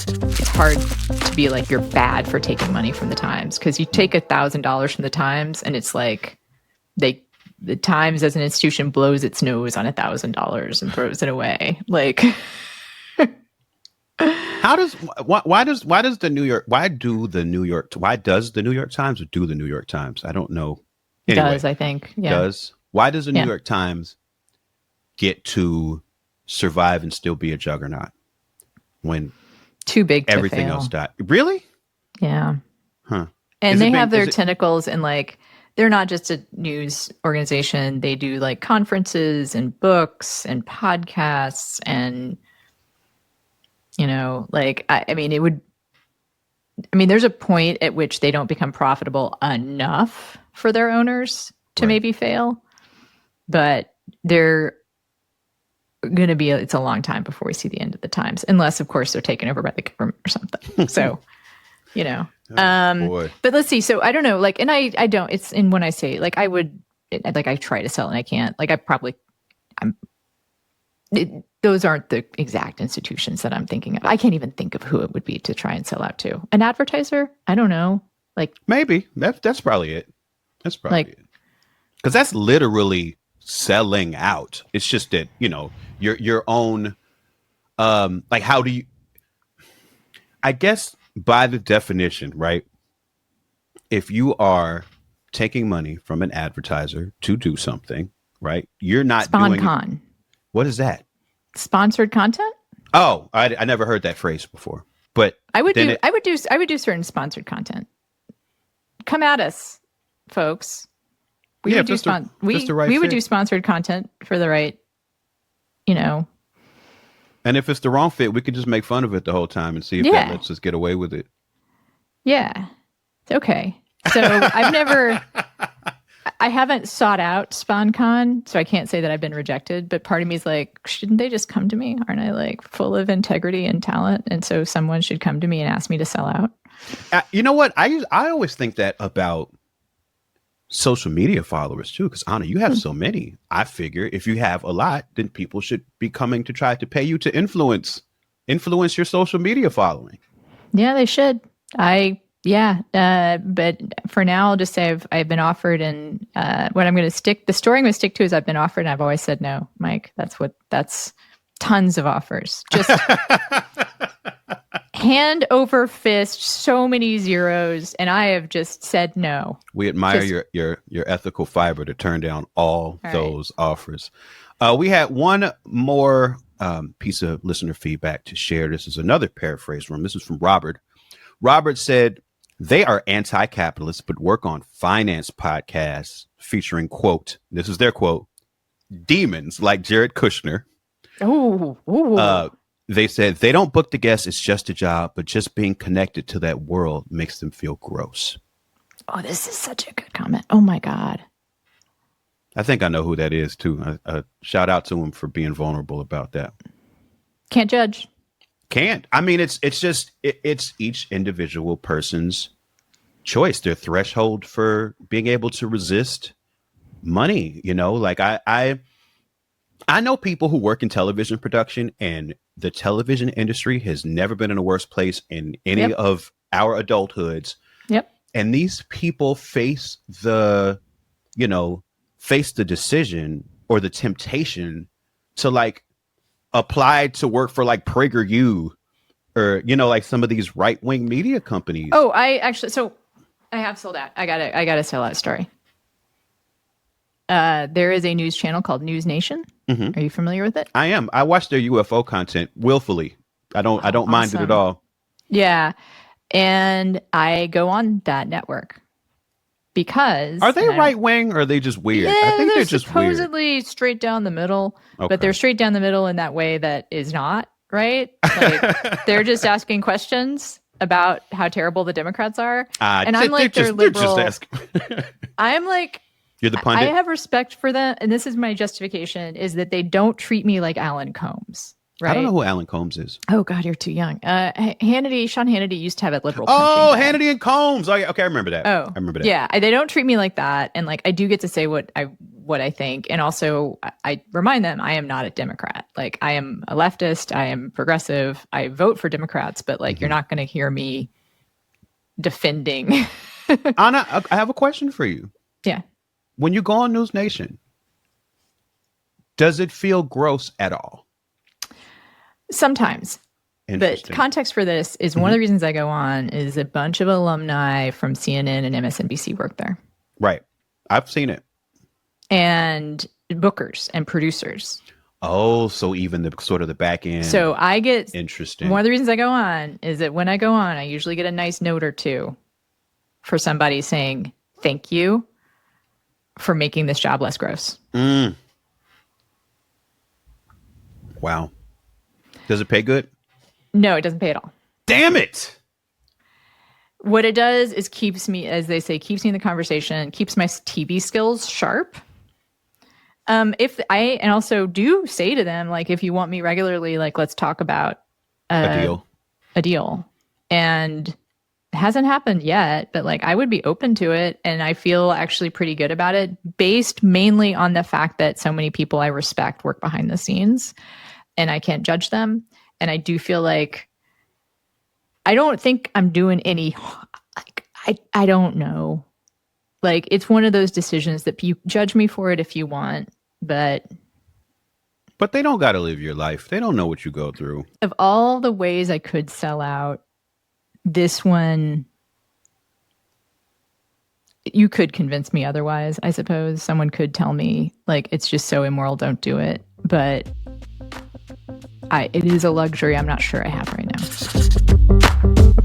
it's hard to be like, you're bad for taking money from the Times, because you take $1,000 from the Times and it's like the Times as an institution blows its nose on $1,000 and throws it away. Like, why does the New York Times do the New York Times? I don't know. Anyway, does, I think. Yeah. Why does the New York Times get to survive and still be a juggernaut when too big to everything fail. else died? Really? Yeah. Huh. And they have their tentacles in, like, they're not just a news organization. They do like conferences and books and podcasts and, you know, like, I mean, there's a point at which they don't become profitable enough for their owners to maybe fail, but they're going to be, it's a long time before we see the end of the Times, unless of course they're taken over by the government or something. So, you know, but let's see. So I don't know, like, and I don't, it's in when I say, like, I try to sell and I can't, like, those aren't the exact institutions that I'm thinking of. I can't even think of who it would be to try and sell out to. An advertiser? I don't know. Like, maybe that's probably it. That's probably it. Because that's literally selling out. It's just that, you know, your own, like, how do you, I guess by the definition, right? If you are taking money from an advertiser to do something, right? You're not doing sponcon. What is that? Sponsored content? Oh, I never heard that phrase before. But I would do certain sponsored content. Come at us, folks. We would do sponsored content for the right, you know. And if it's the wrong fit, we could just make fun of it the whole time and see if that lets us get away with it. Yeah. It's okay. So I haven't sought out sponcon, so I can't say that I've been rejected, but part of me is like, shouldn't they just come to me? Aren't I, like, full of integrity and talent? And so someone should come to me and ask me to sell out. You know what? I always think that about social media followers too, because Anna, you have so many. I figure if you have a lot, then people should be coming to try to pay you to influence your social media following. Yeah, they should. But for now, I'll just say I've been offered, and what I'm going to stick, the story I'm going to stick to is I've been offered, and I've always said no, Mike. That's tons of offers. Just hand over fist, so many zeros, and I have just said no. We admire your ethical fiber to turn down all those offers. We had one more piece of listener feedback to share. This is another paraphrase from. This is from Robert. Robert said, they are anti-capitalists, but work on finance podcasts featuring, quote, this is their quote, demons like Jared Kushner. They said they don't book the guests. It's just a job, but just being connected to that world makes them feel gross. Oh, this is such a good comment. Oh, my God. I think I know who that is, too. Shout out to him for being vulnerable about that. Can't judge. Can't. I mean, it's each individual person's choice, their threshold for being able to resist money. You know, like I know people who work in television production, and the television industry has never been in a worse place in any of our adulthoods. Yep. And these people face the decision or the temptation to, like, apply to work for, like, PragerU or, you know, like some of these right-wing media companies. Oh, I have sold out. I gotta sell out story. There is a news channel called News Nation. Mm-hmm. Are you familiar with it? I am. I watch their UFO content willfully. I don't mind it at all. Yeah. And I go on that network because... Are they right-wing or are they just weird? Yeah, I think they're just supposedly weird. Straight down the middle, but they're straight down the middle in that way that is not, right? Like, they're just asking questions about how terrible the Democrats are. And I'm like, they're liberal. They're just asking. I'm like... You're the pundit? I have respect for them, and this is my justification, is that they don't treat me like Alan Combs, right? I don't know who Alan Combs is. Oh, God, you're too young. Sean Hannity used to have a liberal punching bag. Hannity and Combs. Oh, yeah. Okay, I remember that. Oh, I remember that. Yeah, they don't treat me like that, and, like, I do get to say what I what I think. And also, I remind them I am not a Democrat. Like, I am a leftist. I am progressive. I vote for Democrats, but like, you're not going to hear me defending. Anna, I have a question for you. Yeah. When you go on News Nation, does it feel gross at all? Sometimes. The context for this is one of the reasons I go on is a bunch of alumni from CNN and MSNBC work there. Right. I've seen it. And bookers and producers. Oh, so even the sort of the back end. So I get interesting. One of the reasons I go on is that when I go on, I usually get a nice note or two for somebody saying, thank you for making this job less gross. Wow. Does it pay good? No, it doesn't pay at all. Damn it. What it does is keeps me, as they say, keeps me in the conversation, keeps my TV skills sharp. And also do say to them, like, if you want me regularly, like, let's talk about a deal. And it hasn't happened yet, but like, I would be open to it. And I feel actually pretty good about it, based mainly on the fact that so many people I respect work behind the scenes and I can't judge them. And I do feel like I don't think I'm doing any, like, I don't know. Like, it's one of those decisions that you judge me for it if you want, but they don't got to live your life. They don't know what you go through. Of all the ways I could sell out, this one, you could convince me otherwise, I suppose. Someone could tell me, like, it's just so immoral, don't do it. But it is a luxury I'm not sure I have right now.